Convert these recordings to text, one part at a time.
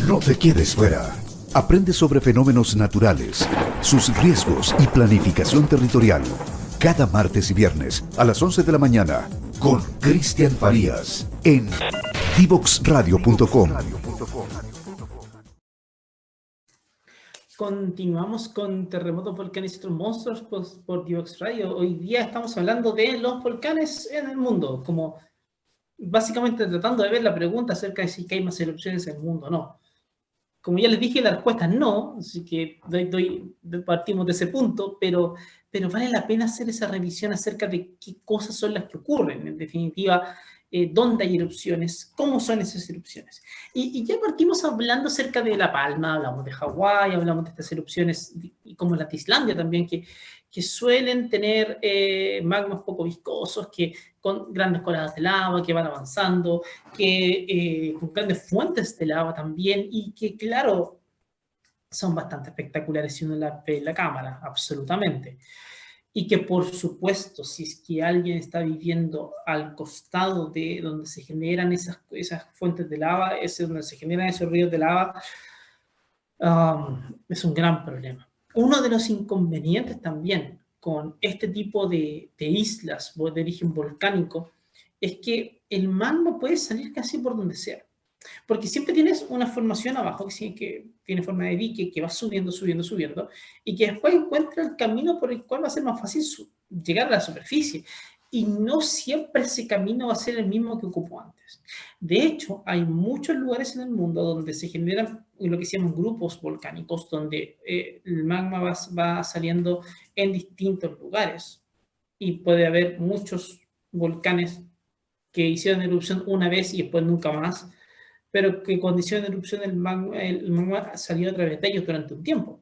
No te quedes fuera. Aprende sobre fenómenos naturales, sus riesgos y planificación territorial. Cada martes y viernes a las 11 de la mañana con Cristian Farías en divoxradio.com. Continuamos con terremotos, volcanes y otros monstruos por Divox Radio. Hoy día estamos hablando de los volcanes en el mundo, como básicamente tratando de ver la pregunta acerca de si hay más erupciones en el mundo o no. Como ya les dije, la respuesta es no, así que partimos de ese punto, pero vale la pena hacer esa revisión acerca de qué cosas son las que ocurren, en definitiva, dónde hay erupciones, cómo son esas erupciones. Y ya partimos hablando acerca de La Palma, hablamos de Hawái, hablamos de estas erupciones, y como las de Islandia también, que suelen tener magmas poco viscosos, que con grandes coladas de lava, que van avanzando, con grandes fuentes de lava también, y que, claro, son bastante espectaculares si uno las ve en la cámara, absolutamente. Y que, por supuesto, si es que alguien está viviendo al costado de donde se generan esas fuentes de lava, donde se generan esos ríos de lava, es un gran problema. Uno de los inconvenientes también con este tipo de islas de origen volcánico es que el magma puede salir casi por donde sea. Porque siempre tienes una formación abajo que tiene forma de dique, que va subiendo, subiendo, subiendo, y que después encuentra el camino por el cual va a ser más fácil llegar a la superficie. Y no siempre ese camino va a ser el mismo que ocupó antes. De hecho, hay muchos lugares en el mundo donde se generan lo que se llaman grupos volcánicos, donde el magma va saliendo en distintos lugares. Y puede haber muchos volcanes que hicieron erupción una vez y después nunca más, pero que cuando hicieron erupción el magma salió a través de ellos durante un tiempo.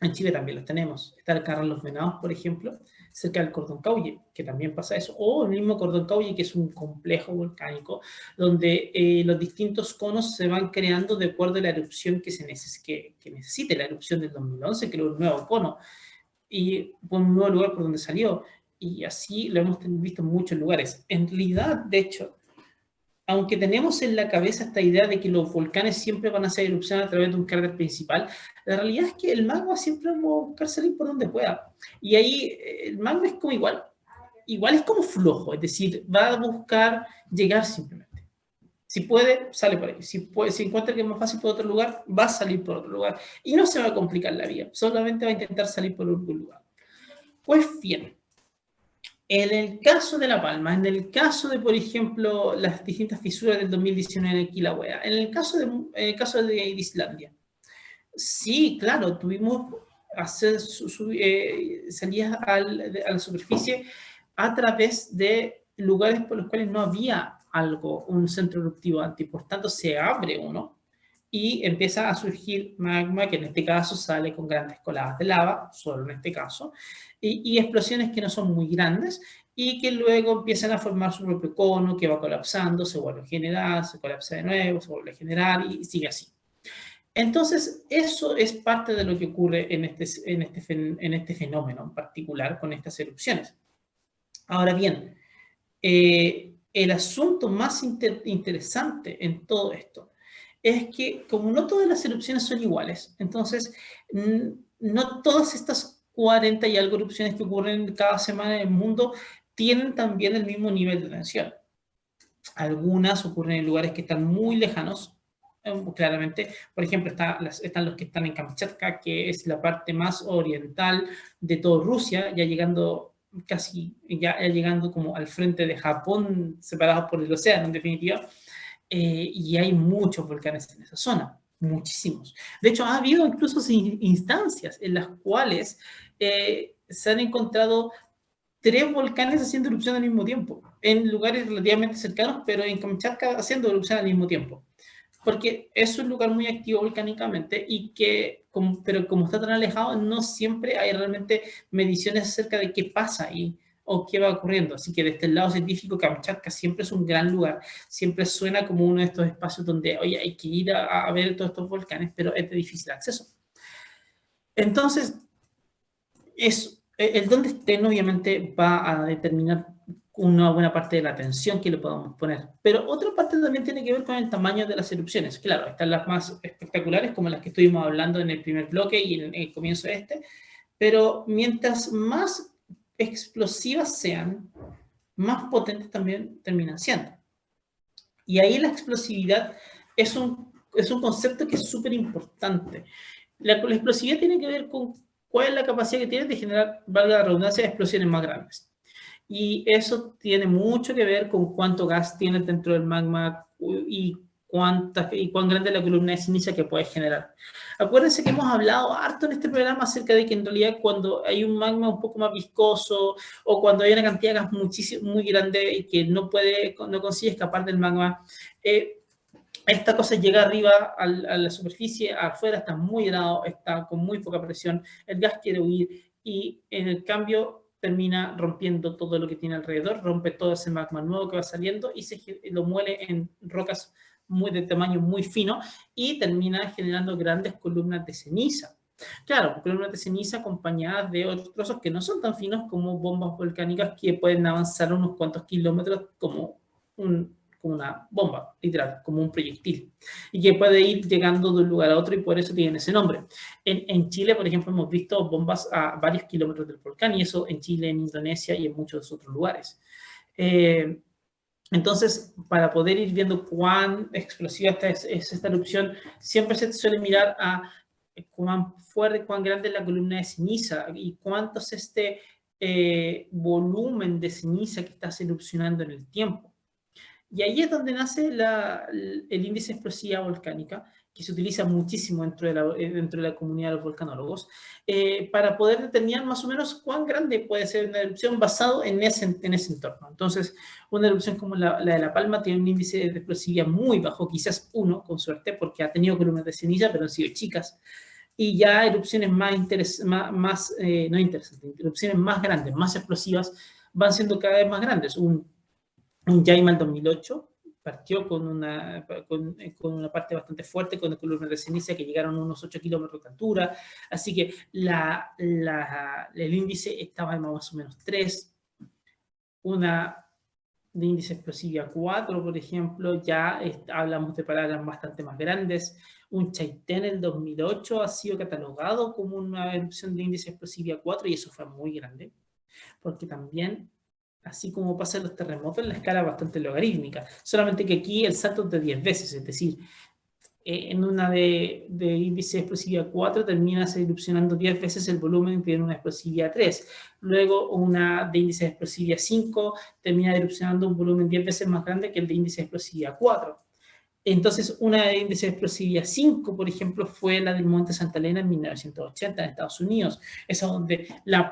En Chile también los tenemos. Está el Carros Los Venados, por ejemplo, cerca del Cordón Cauye, que también pasa eso. O el mismo Cordón Cauye, que es un complejo volcánico, donde los distintos conos se van creando de acuerdo a la erupción que necesite. La erupción del 2011 creó un nuevo cono y un nuevo lugar por donde salió. Y así lo hemos visto en muchos lugares. En realidad, de hecho, aunque tenemos en la cabeza esta idea de que los volcanes siempre van a hacer erupción a través de un cráter principal, la realidad es que el magma siempre va a buscar salir por donde pueda. Y ahí el magma es como igual es como flojo, es decir, va a buscar llegar simplemente. Si puede, sale por ahí. Si encuentra que es más fácil por otro lugar, va a salir por otro lugar. Y no se va a complicar la vida, solamente va a intentar salir por algún lugar. Pues bien, en el caso de La Palma, en el caso de, por ejemplo, las distintas fisuras del 2019 en el Kilauea, en el caso de Islandia, sí, claro, tuvimos salidas a la superficie a través de lugares por los cuales no había un centro eruptivo antes, por tanto se abre uno y empieza a surgir magma, que en este caso sale con grandes coladas de lava, solo en este caso, y explosiones que no son muy grandes, y que luego empiezan a formar su propio cono, que va colapsando, se vuelve a generar, se colapsa de nuevo, se vuelve a generar, y sigue así. Entonces, eso es parte de lo que ocurre en este fenómeno en particular con estas erupciones. Ahora bien, el asunto más interesante en todo esto es que, como no todas las erupciones son iguales, entonces no todas estas 40 y algo erupciones que ocurren cada semana en el mundo tienen también el mismo nivel de tensión. Algunas ocurren en lugares que están muy lejanos, claramente. Por ejemplo, están los que están en Kamchatka, que es la parte más oriental de toda Rusia, ya llegando como al frente de Japón, separados por el océano, en definitiva. Y hay muchos volcanes en esa zona, muchísimos. De hecho, ha habido incluso instancias en las cuales se han encontrado 3 volcanes haciendo erupción al mismo tiempo, en lugares relativamente cercanos, pero en Kamchatka haciendo erupción al mismo tiempo. Porque es un lugar muy activo volcánicamente pero como está tan alejado, no siempre hay realmente mediciones acerca de qué pasa ahí o qué va ocurriendo. Así que desde el lado científico, Kamchatka siempre es un gran lugar, siempre suena como uno de estos espacios donde, oye, hay que ir a ver todos estos volcanes, pero es de difícil acceso. Entonces, el dónde estén obviamente va a determinar una buena parte de la tensión que le podamos poner. Pero otra parte también tiene que ver con el tamaño de las erupciones. Claro, están las más espectaculares, como las que estuvimos hablando en el primer bloque y en el comienzo de este, pero mientras más explosivas sean, más potentes también terminan siendo. Y ahí la explosividad es un concepto que es súper importante. La explosividad tiene que ver con cuál es la capacidad que tiene de generar, valga la redundancia, explosiones más grandes. Y eso tiene mucho que ver con cuánto gas tiene dentro del magma y cuán grande es la columna de ceniza que puede generar. Acuérdense que hemos hablado harto en este programa acerca de que en realidad cuando hay un magma un poco más viscoso o cuando hay una cantidad de gas muy grande y que no consigue escapar del magma, esta cosa llega arriba a la superficie, afuera está muy helado, está con muy poca presión, el gas quiere huir y en el cambio termina rompiendo todo lo que tiene alrededor, rompe todo ese magma nuevo que va saliendo y lo muele en rocas de tamaño muy fino y termina generando grandes columnas de ceniza. Claro, columnas de ceniza acompañadas de otros trozos que no son tan finos como bombas volcánicas que pueden avanzar unos cuantos kilómetros como una bomba, literal, como un proyectil, y que puede ir llegando de un lugar a otro y por eso tiene ese nombre. En Chile, por ejemplo, hemos visto bombas a varios kilómetros del volcán, y eso en Chile, en Indonesia y en muchos otros lugares. Entonces, para poder ir viendo cuán explosiva es esta erupción, siempre se suele mirar a cuán fuerte, cuán grande es la columna de ceniza y cuánto es este volumen de ceniza que está erupcionando en el tiempo. Y ahí es donde nace el índice de explosividad volcánica, que se utiliza muchísimo dentro de la comunidad de los volcanólogos, para poder determinar más o menos cuán grande puede ser una erupción basado en ese entorno. Entonces, una erupción como la de La Palma tiene un índice de explosividad muy bajo, quizás 1, con suerte, porque ha tenido columnas de ceniza, pero han sido chicas. Y ya erupciones erupciones más grandes, más explosivas, van siendo cada vez más grandes. Un Yaima en 2008 partió con una parte bastante fuerte, con columnas de ceniza que llegaron a unos 8 kilómetros de altura, así que el índice estaba en más o menos 3. Una de índice de explosividad 4, por ejemplo, ya hablamos de palabras bastante más grandes. Un Chaitén en 2008 ha sido catalogado como una erupción de índice de explosividad 4 y eso fue muy grande, porque también, así como pasa en los terremotos, la escala es bastante logarítmica, solamente que aquí el salto es de 10 veces, es decir, en una de índice de explosividad 4 termina erupcionando 10 veces el volumen que tiene una explosividad 3. Luego una de índice de explosividad 5 termina erupcionando un volumen 10 veces más grande que el de índice de explosividad 4. Entonces, una de índice de explosividad 5, por ejemplo, fue la del Monte Santa Elena en 1980 en Estados Unidos. Esa donde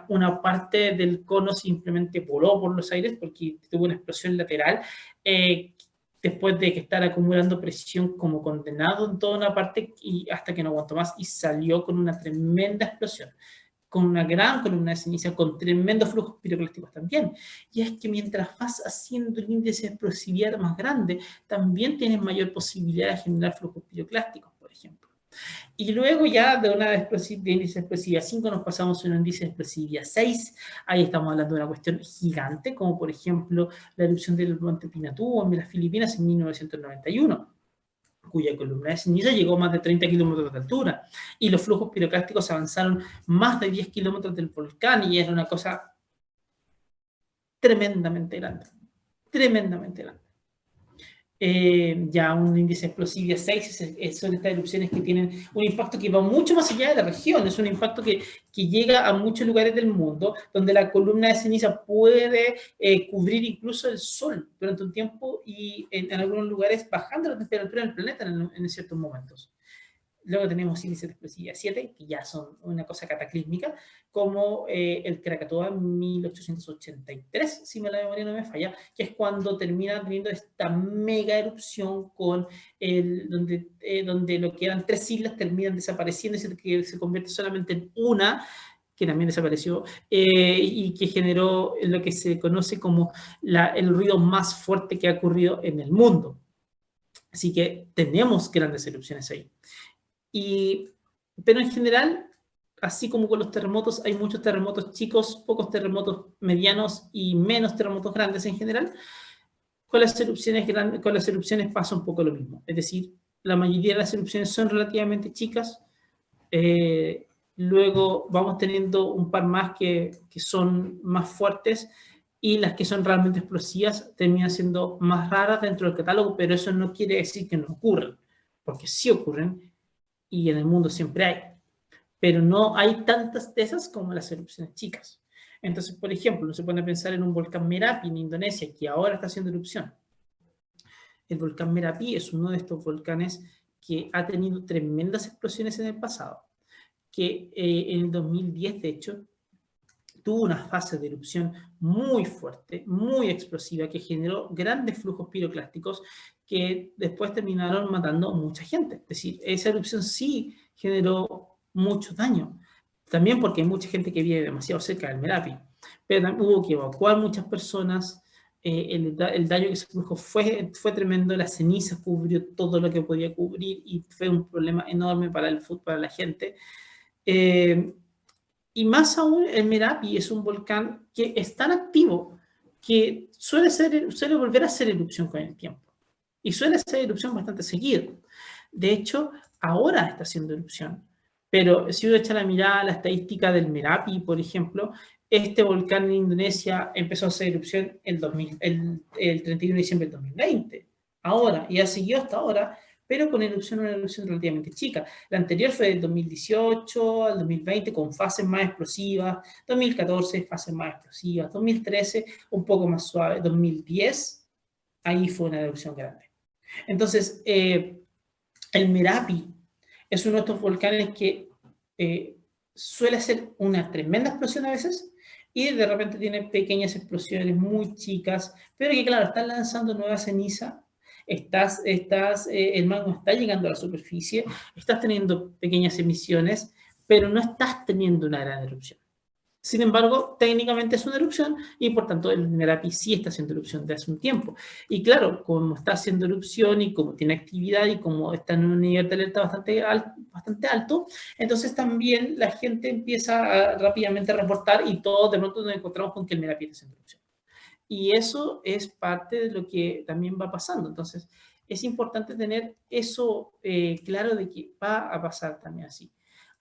una parte del cono simplemente voló por los aires porque tuvo una explosión lateral, después de que estar acumulando presión como condenado en toda una parte y hasta que no aguantó más y salió con una tremenda explosión, con una gran columna de ceniza, con tremendos flujos piroclásticos también. Y es que mientras vas haciendo el índice de explosividad más grande, también tienes mayor posibilidad de generar flujos piroclásticos, por ejemplo. Y luego ya de índice de explosividad 5 nos pasamos a un índice de explosividad 6. Ahí estamos hablando de una cuestión gigante, como por ejemplo la erupción del monte Pinatubo en las Filipinas en 1991. Cuya columna de ceniza llegó a más de 30 kilómetros de altura y los flujos piroclásticos avanzaron más de 10 kilómetros del volcán y era una cosa tremendamente grande, tremendamente grande. Ya un índice de explosividad 6 son estas erupciones que tienen un impacto que va mucho más allá de la región, es un impacto que llega a muchos lugares del mundo, donde la columna de ceniza puede cubrir incluso el sol durante un tiempo y en algunos lugares bajando la temperatura del planeta en ciertos momentos. Luego tenemos índices de explosividad 7, que ya son una cosa cataclísmica, como el Krakatoa en 1883, si la memoria no me falla, que es cuando termina teniendo esta mega erupción con donde lo que eran 3 islas terminan desapareciendo y se convierte solamente en una, que también desapareció, y que generó lo que se conoce como el ruido más fuerte que ha ocurrido en el mundo. Así que tenemos grandes erupciones ahí. Pero en general, así como con los terremotos, hay muchos terremotos chicos, pocos terremotos medianos y menos terremotos grandes en general. Con las erupciones pasa un poco lo mismo. Es decir, la mayoría de las erupciones son relativamente chicas. Luego vamos teniendo un par más que son más fuertes, y las que son realmente explosivas terminan siendo más raras dentro del catálogo, pero eso no quiere decir que no ocurran, porque sí ocurren y en el mundo siempre hay, pero no hay tantas de esas como las erupciones chicas. Entonces, por ejemplo, uno se pone a pensar en un volcán Merapi en Indonesia, que ahora está haciendo erupción. El volcán Merapi es uno de estos volcanes que ha tenido tremendas explosiones en el pasado, que en el 2010, de hecho, tuvo una fase de erupción muy fuerte, muy explosiva, que generó grandes flujos piroclásticos que después terminaron matando a mucha gente. Es decir, esa erupción sí generó mucho daño. También porque hay mucha gente que vive demasiado cerca del Merapi. Pero hubo que evacuar muchas personas. El daño que se produjo fue tremendo. La ceniza cubrió todo lo que podía cubrir y fue un problema enorme para la gente. Y más aún, el Merapi es un volcán que es tan activo que suele volver a hacer erupción con el tiempo. Y suele hacer erupción bastante seguido. De hecho, ahora está haciendo erupción. Pero si uno echa la mirada a la estadística del Merapi, por ejemplo, este volcán en Indonesia empezó a hacer erupción el 31 de diciembre del 2020. Ahora, y ha seguido hasta ahora, pero con una erupción relativamente chica. La anterior fue del 2018 al 2020 con fases más explosivas, 2014 fases más explosivas, 2013 un poco más suave, 2010 ahí fue una erupción grande. Entonces, el Merapi es uno de estos volcanes que suele hacer una tremenda explosión a veces y de repente tiene pequeñas explosiones muy chicas, pero que claro, están lanzando nueva ceniza. El magma está llegando a la superficie, estás teniendo pequeñas emisiones, pero no estás teniendo una gran erupción. Sin embargo, técnicamente es una erupción y por tanto el Merapi sí está haciendo erupción desde hace un tiempo. Y claro, como está haciendo erupción y como tiene actividad y como está en un nivel de alerta bastante alto, entonces también la gente empieza rápidamente a reportar y todos de pronto nos encontramos con que el Merapi está haciendo erupción. Y eso es parte de lo que también va pasando. Entonces, es importante tener eso claro de que va a pasar también así.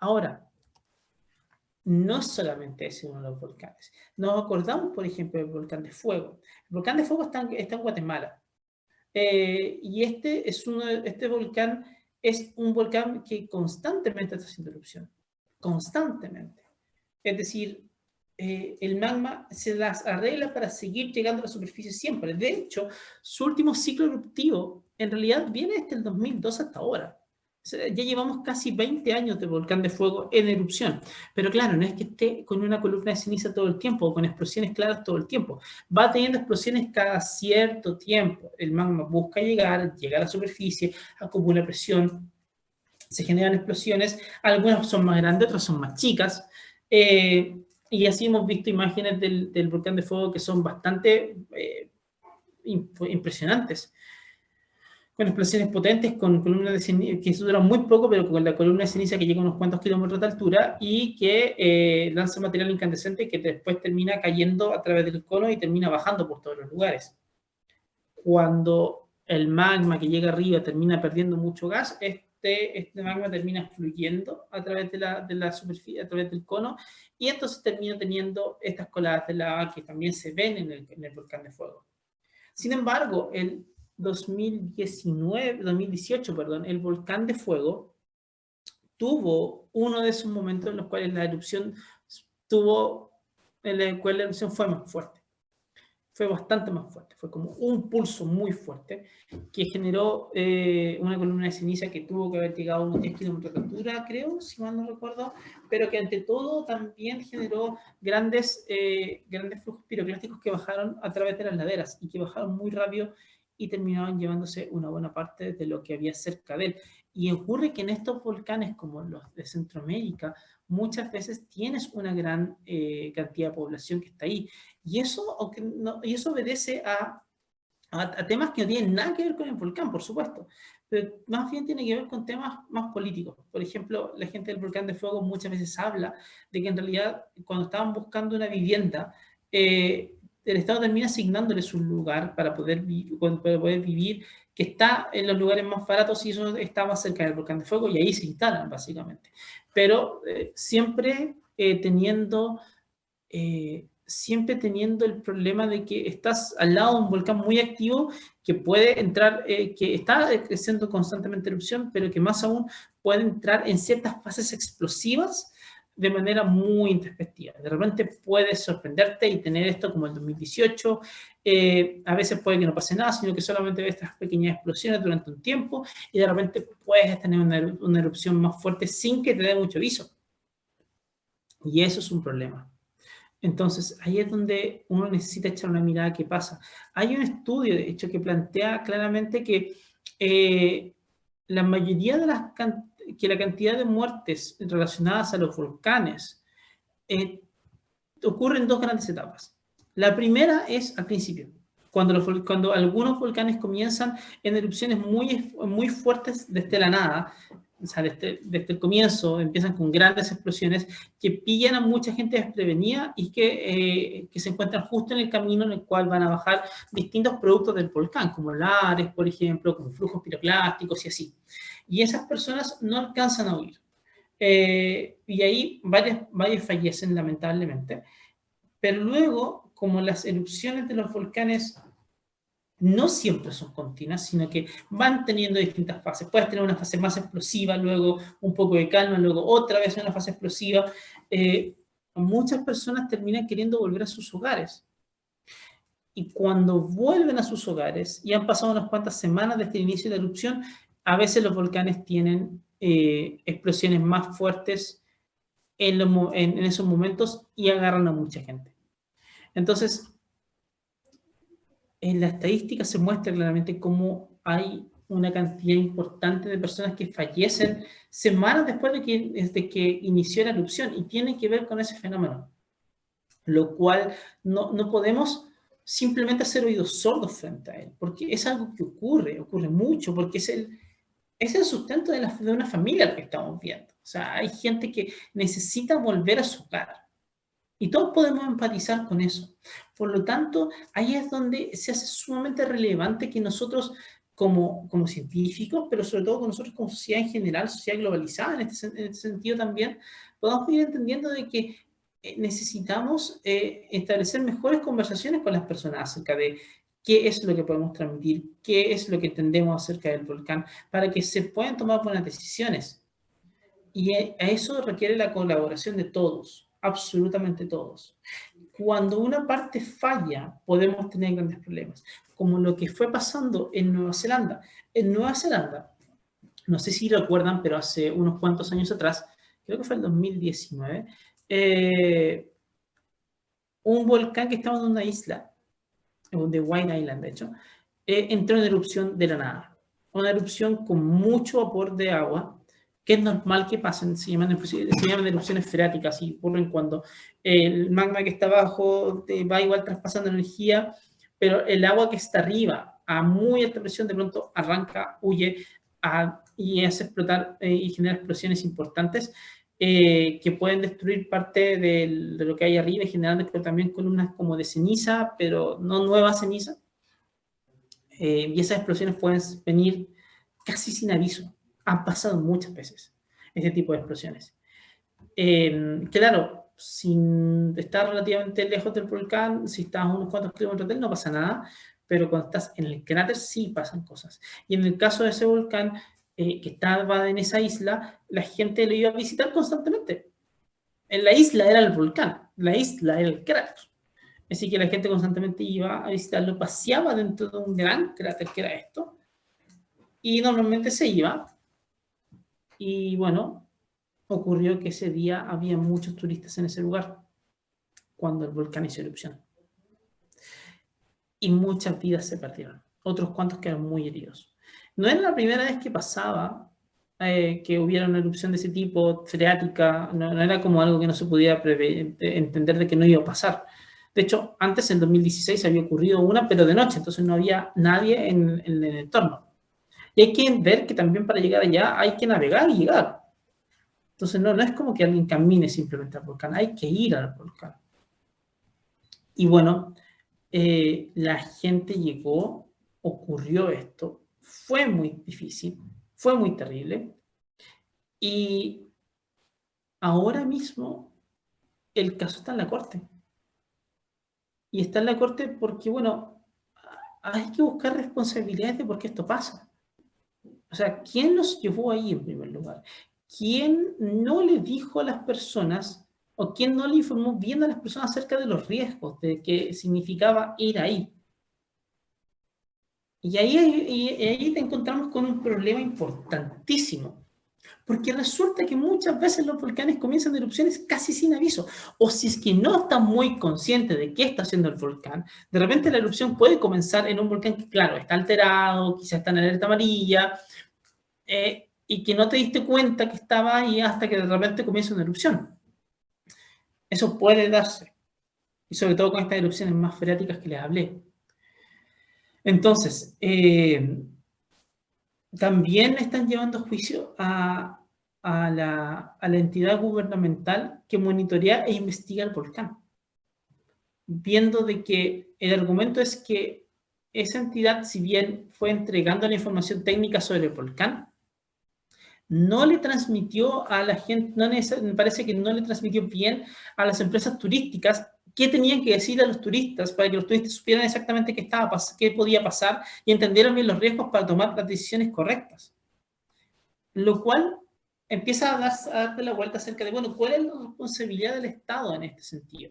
Ahora, no solamente es uno de los volcanes. Nos acordamos, por ejemplo, del volcán de Fuego. El volcán de Fuego está en Guatemala. Y este volcán es un volcán que constantemente está haciendo erupción. Constantemente. Es decir, el magma se las arregla para seguir llegando a la superficie siempre. De hecho, su último ciclo eruptivo en realidad viene desde el 2002 hasta ahora. O sea, ya llevamos casi 20 años de volcán de fuego en erupción. Pero claro, no es que esté con una columna de ceniza todo el tiempo o con explosiones claras todo el tiempo. Va teniendo explosiones cada cierto tiempo. El magma busca llega a la superficie, acumula presión, se generan explosiones. Algunas son más grandes, otras son más chicas. Y así hemos visto imágenes del volcán de fuego que son bastante impresionantes, con explosiones potentes, con columnas de ceniza que duran muy poco, pero con la columna de ceniza que llega a unos cuantos kilómetros de altura y que lanza material incandescente que después termina cayendo a través del cono y termina bajando por todos los lugares. Cuando el magma que llega arriba termina perdiendo mucho gas, este magma termina fluyendo a través de la superficie, a través del cono, y entonces termina teniendo estas coladas de lava que también se ven en el volcán de fuego. Sin embargo, el 2018, el volcán de fuego tuvo uno de esos momentos en los cuales la erupción fue más fuerte. Fue bastante más fuerte, fue como un pulso muy fuerte que generó una columna de ceniza que tuvo que haber llegado a unos 10 kilómetros de altura, creo, si mal no recuerdo, pero que ante todo también generó grandes flujos piroclásticos que bajaron a través de las laderas y que bajaron muy rápido y terminaban llevándose una buena parte de lo que había cerca de él. Y ocurre que en estos volcanes como los de Centroamérica, muchas veces tienes una gran cantidad de población que está ahí. Y eso obedece a temas que no tienen nada que ver con el volcán, por supuesto, pero más bien tiene que ver con temas más políticos. Por ejemplo, la gente del Volcán de Fuego muchas veces habla de que en realidad cuando estaban buscando una vivienda, el Estado termina asignándoles un lugar para poder vivir, que está en los lugares más baratos y eso está más cerca del Volcán de Fuego y ahí se instalan básicamente. Pero siempre teniendo el problema de que estás al lado de un volcán muy activo que puede entrar, que está creciendo constantemente erupción, pero que más aún puede entrar en ciertas fases explosivas de manera muy introspectiva. De repente puedes sorprenderte y tener esto como el 2018, a veces puede que no pase nada, sino que solamente ves estas pequeñas explosiones durante un tiempo y de repente puedes tener una erupción más fuerte sin que te dé mucho aviso. Y eso es un problema. Entonces, ahí es donde uno necesita echar una mirada a qué pasa. Hay un estudio, de hecho, que plantea claramente que la mayoría de la cantidad de muertes relacionadas a los volcanes ocurre en dos grandes etapas. La primera es al principio, cuando algunos volcanes comienzan en erupciones muy fuertes desde la nada, o sea, desde el comienzo empiezan con grandes explosiones que pillan a mucha gente desprevenida y que se encuentran justo en el camino en el cual van a bajar distintos productos del volcán, como lares, por ejemplo, como flujos piroclásticos y así. Y esas personas no alcanzan a huir. Y ahí varios fallecen, lamentablemente. Pero luego, como las erupciones de los volcanes no siempre son continuas, sino que van teniendo distintas fases. Puedes tener una fase más explosiva, luego un poco de calma, luego otra vez una fase explosiva. Muchas personas terminan queriendo volver a sus hogares. Y cuando vuelven a sus hogares, y han pasado unas cuantas semanas desde el inicio de la erupción, a veces los volcanes tienen explosiones más fuertes en esos momentos y agarran a mucha gente. Entonces, en la estadística se muestra claramente cómo hay una cantidad importante de personas que fallecen semanas después de que inició la erupción y tiene que ver con ese fenómeno. Lo cual no podemos simplemente hacer oídos sordos frente a él, porque es algo que ocurre mucho, porque es el sustento de una familia lo que estamos viendo. O sea, hay gente que necesita volver a su hogar. Y todos podemos empatizar con eso. Por lo tanto, ahí es donde se hace sumamente relevante que nosotros como científicos, pero sobre todo con nosotros como sociedad en general, sociedad globalizada en este sentido también, podamos ir entendiendo de que necesitamos establecer mejores conversaciones con las personas acerca de qué es lo que podemos transmitir, qué es lo que entendemos acerca del volcán, para que se puedan tomar buenas decisiones. Y a eso requiere la colaboración de todos, absolutamente todos. Cuando una parte falla, podemos tener grandes problemas, como lo que fue pasando en Nueva Zelanda. En Nueva Zelanda, no sé si recuerdan, pero hace unos cuantos años atrás, creo que fue el 2019, un volcán que estaba en una isla, de White Island de hecho, entró en erupción de la nada. Una erupción con mucho vapor de agua, que es normal que pasen, se llaman erupciones freáticas y ocurren cuando el magma que está abajo va igual traspasando energía, pero el agua que está arriba a muy alta presión de pronto arranca, huye y hace explotar y genera explosiones importantes que pueden destruir parte de lo que hay arriba y generar después también columnas como de ceniza, pero no nueva ceniza. Y esas explosiones pueden venir casi sin aviso. Han pasado muchas veces este tipo de explosiones. Claro, sin estar relativamente lejos del volcán, si estás a unos cuantos kilómetros de él, no pasa nada, pero cuando estás en el cráter sí pasan cosas. Y en el caso de ese volcán, que estaba en esa isla, la gente lo iba a visitar constantemente. En la isla era el volcán, la isla era el cráter. Así que la gente constantemente iba a visitarlo, paseaba dentro de un gran cráter que era esto, y normalmente se iba. Y bueno, ocurrió que ese día había muchos turistas en ese lugar, cuando el volcán hizo erupción. Y muchas vidas se perdieron. Otros cuantos quedaron muy heridos. No era la primera vez que pasaba que hubiera una erupción de ese tipo, freática, no era como algo que no se pudiera entender de que no iba a pasar. De hecho, antes, en 2016, había ocurrido una, pero de noche, entonces no había nadie en el entorno. Y hay que ver que también para llegar allá hay que navegar y llegar. Entonces no es como que alguien camine simplemente al volcán, hay que ir al volcán. Y bueno, la gente llegó, ocurrió esto, fue muy difícil, fue muy terrible. Y ahora mismo el caso está en la corte. Y está en la corte porque, bueno, hay que buscar responsabilidades de por qué esto pasa. O sea, ¿quién nos llevó ahí en primer lugar? ¿Quién no le dijo a las personas o quién no le informó bien a las personas acerca de los riesgos, de qué significaba ir ahí? Y ahí te encontramos con un problema importantísimo. Porque resulta que muchas veces los volcanes comienzan erupciones casi sin aviso. O si es que no están muy conscientes de qué está haciendo el volcán, de repente la erupción puede comenzar en un volcán que, claro, está alterado, quizás está en alerta amarilla, y que no te diste cuenta que estaba ahí hasta que de repente comienza una erupción. Eso puede darse. Y sobre todo con estas erupciones más freáticas que les hablé. Entonces, también están llevando a juicio a la entidad gubernamental que monitorea e investiga el volcán, viendo de que el argumento es que esa entidad, si bien fue entregando la información técnica sobre el volcán, no le transmitió a la gente, me parece que no le transmitió bien a las empresas turísticas qué tenían que decir a los turistas para que los turistas supieran exactamente qué podía pasar y entendieran bien los riesgos para tomar las decisiones correctas. Lo cual empieza a darte la vuelta acerca de, bueno, ¿cuál es la responsabilidad del Estado en este sentido?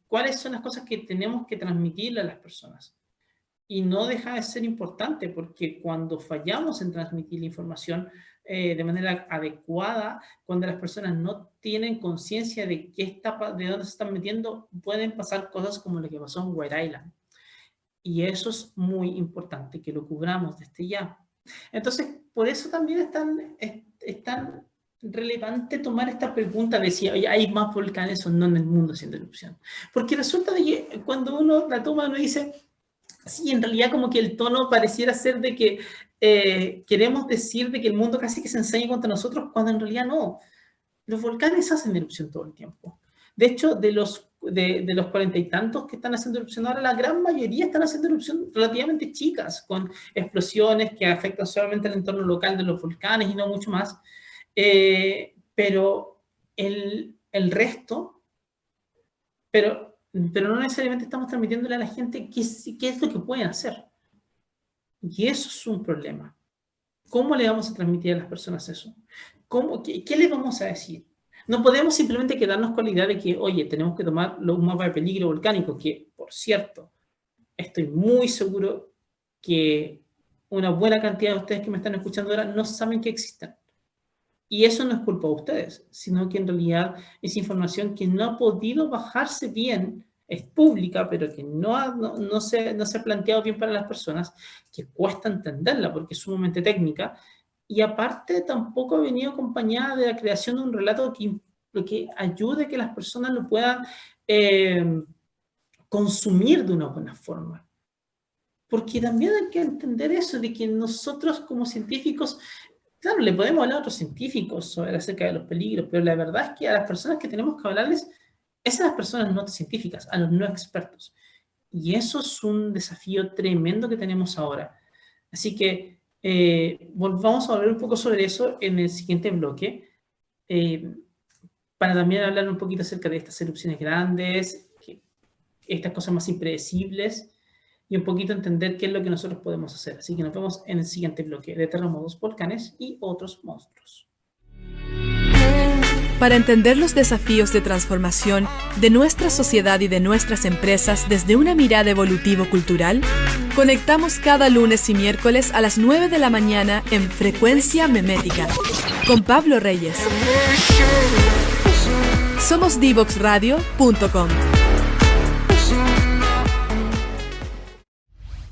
¿Cuáles son las cosas que tenemos que transmitirle a las personas? Y no deja de ser importante porque cuando fallamos en transmitir la información de manera adecuada, cuando las personas no tienen conciencia de de dónde se están metiendo, pueden pasar cosas como lo que pasó en White Island. Y eso es muy importante, que lo cubramos desde ya. Entonces, por eso también es tan relevante tomar esta pregunta de si hay más volcanes o no en el mundo haciendo erupción. Porque resulta de que cuando uno la toma, uno dice, sí, en realidad como que el tono pareciera ser de que queremos decir de que el mundo casi que se ensaña contra nosotros, cuando en realidad no. Los volcanes hacen erupción todo el tiempo. De hecho, de los 40 y tantos que están haciendo erupción ahora, la gran mayoría están haciendo erupción relativamente chicas, con explosiones que afectan solamente el entorno local de los volcanes y no mucho más. Pero el resto, pero no necesariamente estamos transmitiéndole a la gente qué es lo que pueden hacer. Y eso es un problema. ¿Cómo le vamos a transmitir a las personas eso? ¿Qué les vamos a decir? No podemos simplemente quedarnos con la idea de que, oye, tenemos que tomar un mapa de peligro volcánico, que, por cierto, estoy muy seguro que una buena cantidad de ustedes que me están escuchando ahora no saben que existen. Y eso no es culpa de ustedes, sino que en realidad es información que no ha podido bajarse bien, es pública, pero que no se ha planteado bien para las personas, que cuesta entenderla porque es sumamente técnica, y aparte tampoco ha venido acompañada de la creación de un relato que ayude a que las personas lo puedan consumir de una buena forma. Porque también hay que entender eso, de que nosotros como científicos, claro, le podemos hablar a otros científicos acerca de los peligros, pero la verdad es que a las personas que tenemos que hablarles es a las personas no científicas, a los no expertos. Y eso es un desafío tremendo que tenemos ahora. Así que vamos a hablar un poco sobre eso en el siguiente bloque, para también hablar un poquito acerca de estas erupciones grandes, estas cosas más impredecibles, y un poquito entender qué es lo que nosotros podemos hacer. Así que nos vemos en el siguiente bloque de terremotos, volcanes y otros monstruos. Para entender los desafíos de transformación de nuestra sociedad y de nuestras empresas desde una mirada evolutivo-cultural, conectamos cada lunes y miércoles a las 9 de la mañana en Frecuencia Memética con Pablo Reyes. Somos Divoxradio.com.